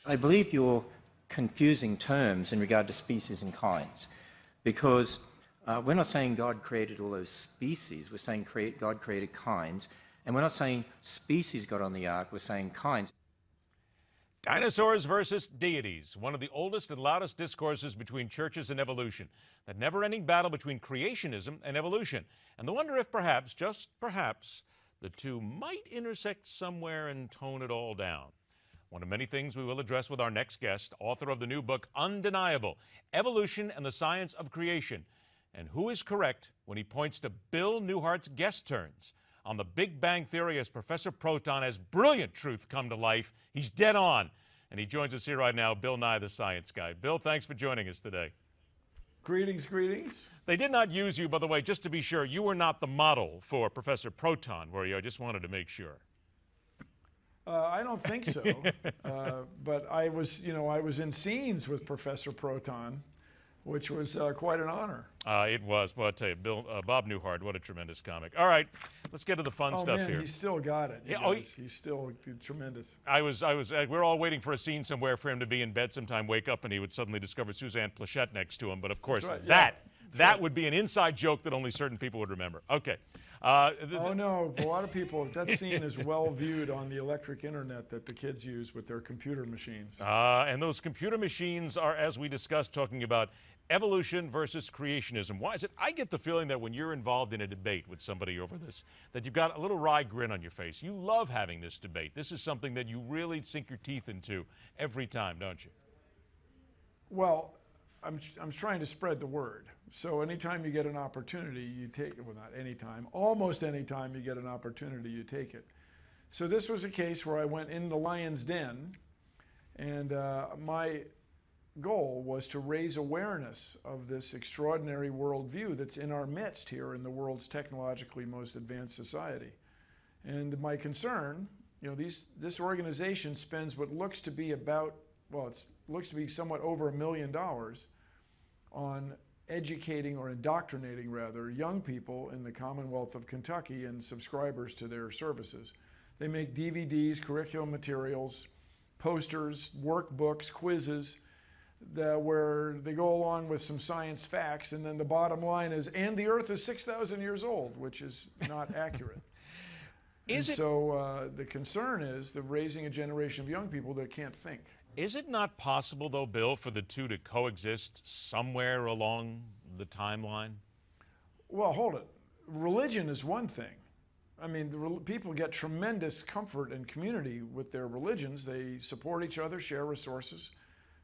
I believe you're confusing terms in regard to species and kinds, because we're not saying God created all those species, we're saying God created kinds, and we're not saying species got on the ark, we're saying kinds. Dinosaurs versus deities, one of the oldest and loudest discourses between churches and evolution, that never-ending battle between creationism and evolution, and the wonder if perhaps, just perhaps, the two might intersect somewhere and tone it all down. One of many things we will address with our next guest, author of the new book, Undeniable, Evolution and the Science of Creation, and who is correct when he points to Bill Newhart's guest turns on the Big Bang Theory as Professor Proton has brilliant truth come to life. He's dead on. And he joins us here right now, Bill Nye, the science guy. Bill, thanks for joining us today. Greetings, greetings. They did not use you, by the way, just to be sure. You were not the model for Professor Proton, were you? I just wanted to make sure. I don't think so. But I was in scenes with Professor Proton, which was quite an honor. It was. Well, I'll tell you, Bob Newhart, what a tremendous comic. All right, let's get to the fun stuff man, here. He's still got it. He's still tremendous. We're all waiting for a scene somewhere for him to be in bed sometime, wake up, and he would suddenly discover Suzanne Plachette next to him. But of course, right, that would be an inside joke that only certain people would remember. Okay. Oh no, a lot of people, that scene is well viewed on the electric internet that the kids use with their computer machines. And those computer machines are, as we discussed, talking about evolution versus creationism. Why is it? I get the feeling that when you're involved in a debate with somebody over this, that you've got a little wry grin on your face. You love having this debate. This is something that you really sink your teeth into every time, don't you? Well, I'm trying to spread the word. So anytime you get an opportunity, you take it. Well, not anytime. Almost anytime you get an opportunity, you take it. So this was a case where I went in the lion's den, and my goal was to raise awareness of this extraordinary worldview that's in our midst here in the world's technologically most advanced society. And my concern, this organization spends what looks to be looks to be somewhat over $1 million on educating or indoctrinating rather young people in the Commonwealth of Kentucky and subscribers to their services. They make DVDs, curriculum materials, posters, workbooks, quizzes, where they go along with some science facts, and then the bottom line is, and the Earth is 6,000 years old, which is not accurate. So the concern is the raising a generation of young people that can't think. Is it not possible, though, Bill, for the two to coexist somewhere along the timeline? Well, hold it. Religion is one thing. I mean, people get tremendous comfort and community with their religions. They support each other, share resources.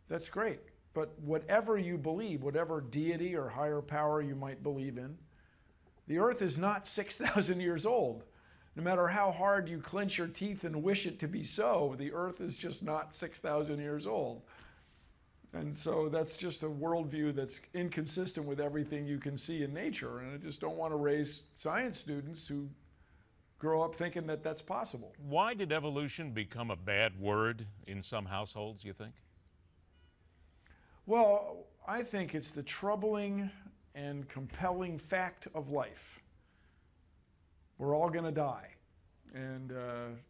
That's great. But whatever you believe, whatever deity or higher power you might believe in, the Earth is not 6,000 years old. No matter how hard you clench your teeth and wish it to be so, the Earth is just not 6,000 years old. And so that's just a worldview that's inconsistent with everything you can see in nature. And I just don't want to raise science students who grow up thinking that that's possible. Why did evolution become a bad word in some households, you think? Well, I think it's the troubling and compelling fact of life. We're all going to die. And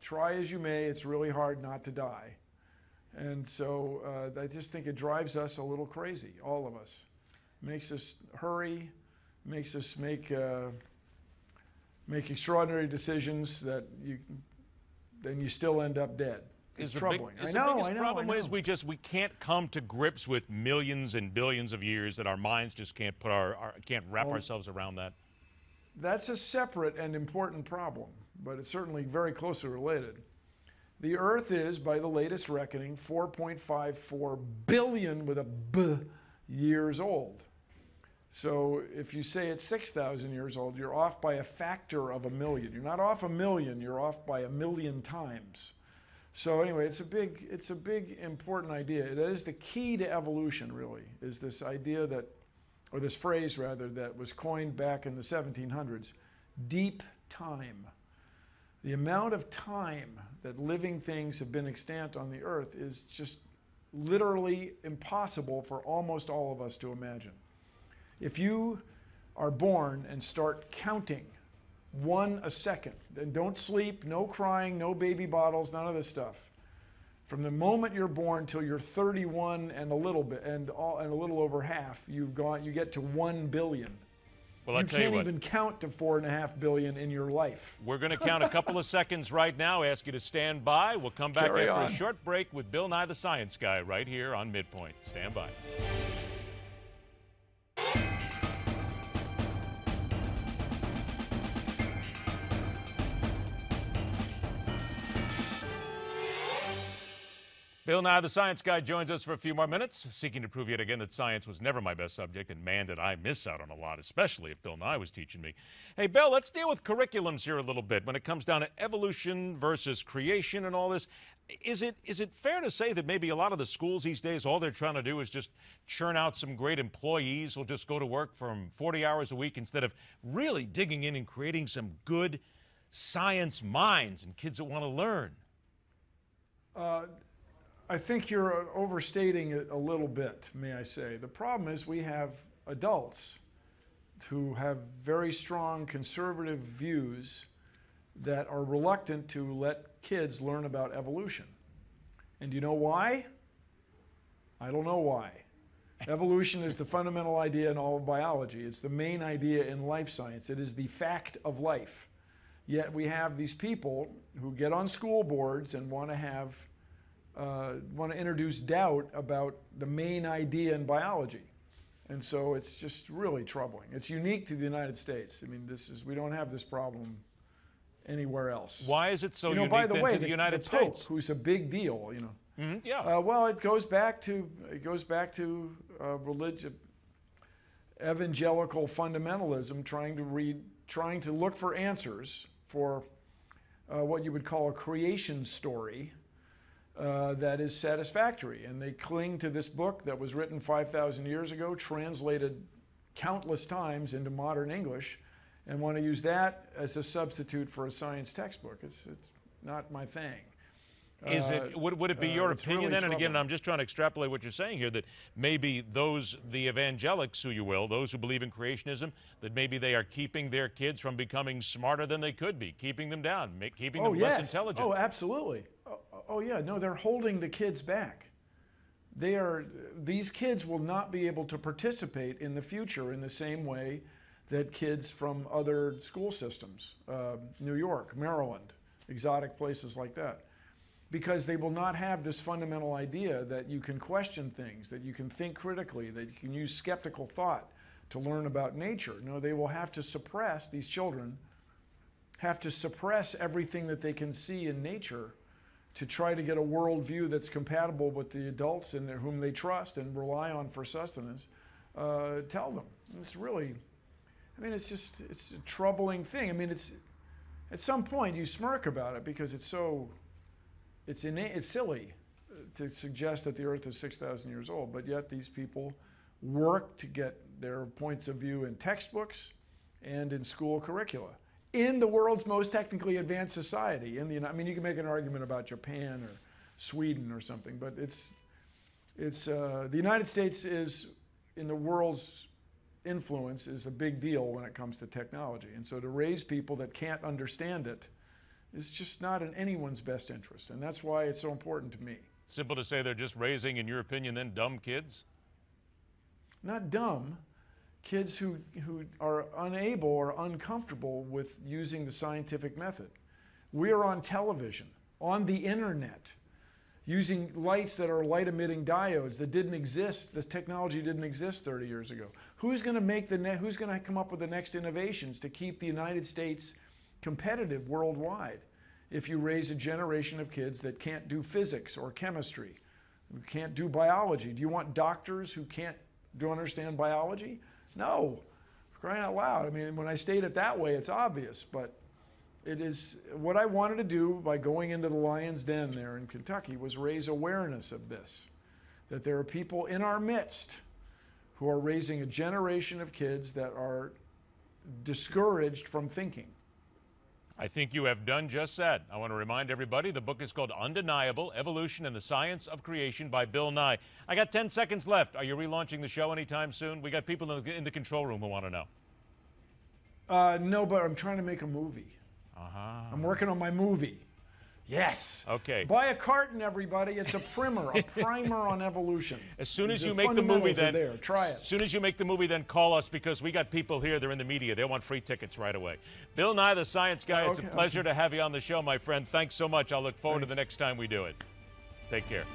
try as you may, it's really hard not to die. And so I just think it drives us a little crazy, all of us. Makes us hurry, makes us make extraordinary decisions that then you still end up dead. It's troubling. The biggest problem is we can't come to grips with millions and billions of years, that our minds just can't wrap ourselves around that. That's a separate and important problem, but it's certainly very closely related. The Earth is, by the latest reckoning, 4.54 billion with a B years old. So if you say it's 6,000 years old, you're off by a factor of 1 million. You're not off 1 million, you're off by 1 million times. So anyway, it's a big important idea. It is the key to evolution, really, is this idea that, or this phrase rather, that was coined back in the 1700s, deep time. The amount of time that living things have been extant on the Earth is just literally impossible for almost all of us to imagine. If you are born and start counting 1 a second, and don't sleep, no crying, no baby bottles, none of this stuff, From the moment you're born till you're 31 and a little bit, and a little over half, you get to 1 billion. Well, I'll tell you what. You can't even count to 4.5 billion in your life. We're going to count a couple of seconds right now. Ask you to stand by. We'll come back after a short break with Bill Nye the Science Guy right here on MidPoint. Stand by. Bill Nye, the Science Guy, joins us for a few more minutes, seeking to prove yet again that science was never my best subject, and man, did I miss out on a lot, especially if Bill Nye was teaching me. Hey, Bill, let's deal with curriculums here a little bit when it comes down to evolution versus creation and all this. Is it fair to say that maybe a lot of the schools these days, all they're trying to do is just churn out some great employees who'll just go to work from 40 hours a week instead of really digging in and creating some good science minds and kids that want to learn? I think you're overstating it a little bit, may I say. The problem is we have adults who have very strong conservative views that are reluctant to let kids learn about evolution. And do you know why? I don't know why. Evolution is the fundamental idea in all of biology. It's the main idea in life science. It is the fact of life. Yet we have these people who get on school boards and want to introduce doubt about the main idea in biology. And so it's just really troubling. It's unique to the United States. I mean, we don't have this problem anywhere else. Why is it so unique by the way, to the United the Pope, States? Who's a big deal, Yeah. Well, it goes back to religion, evangelical fundamentalism, trying to look for answers for what you would call a creation story that is satisfactory. And they cling to this book that was written 5,000 years ago, translated countless times into modern English, and want to use that as a substitute for a science textbook. It's not my thing. Would it be your opinion really then? And again, troubling. I'm just trying to extrapolate what you're saying here, that maybe the evangelics, who you will, those who believe in creationism, that maybe they are keeping their kids from becoming smarter than they could be, keeping them down, keeping them less intelligent. Oh, absolutely. Oh, yeah. No, they're holding the kids back. These kids will not be able to participate in the future in the same way that kids from other school systems, New York, Maryland, exotic places like that, because they will not have this fundamental idea that you can question things, that you can think critically, that you can use skeptical thought to learn about nature. No, they will have to suppress, these children have to suppress everything that they can see in nature to try to get a worldview that's compatible with the adults in whom they trust and rely on for sustenance. Tell them. It's really, it's a troubling thing. I mean, at some point you smirk about it because it's silly to suggest that the Earth is 6,000 years old, but yet these people work to get their points of view in textbooks and in school curricula. In the world's most technically advanced society, you can make an argument about Japan or Sweden or something, but the United States is, in the world's influence, is a big deal when it comes to technology. And so to raise people that can't understand it is just not in anyone's best interest. And that's why it's so important to me. Simple to say they're just raising, in your opinion, then dumb kids? Not dumb. Kids who are unable or uncomfortable with using the scientific method. We are on television, on the internet, using lights that are light-emitting diodes that didn't exist. This technology didn't exist 30 years ago. Who's going to come up with the next innovations to keep the United States competitive worldwide if you raise a generation of kids that can't do physics or chemistry, who can't do biology? Do you want doctors who don't understand biology? No. For crying out loud. I mean, when I state it that way, it's obvious, but it is what I wanted to do by going into the Lion's Den there in Kentucky was raise awareness of this, that there are people in our midst who are raising a generation of kids that are discouraged from thinking. I think you have done just that. I want to remind everybody the book is called Undeniable: Evolution and the Science of Creation by Bill Nye. I got 10 seconds left. Are you relaunching the show anytime soon? We got people in the control room who want to know. No, but I'm trying to make a movie. I'm working on my movie. Yes. Okay. Buy a carton, everybody. It's a primer on evolution. As soon as The you make the movie, fundamentals are then there. Try it. As soon as you make the movie, then call us, because we got people here. They're in the media. They want free tickets right away. Bill Nye, the Science Guy. It's a pleasure to have you on the show, my friend. Thanks so much. I'll look forward to the next time we do it. Take care.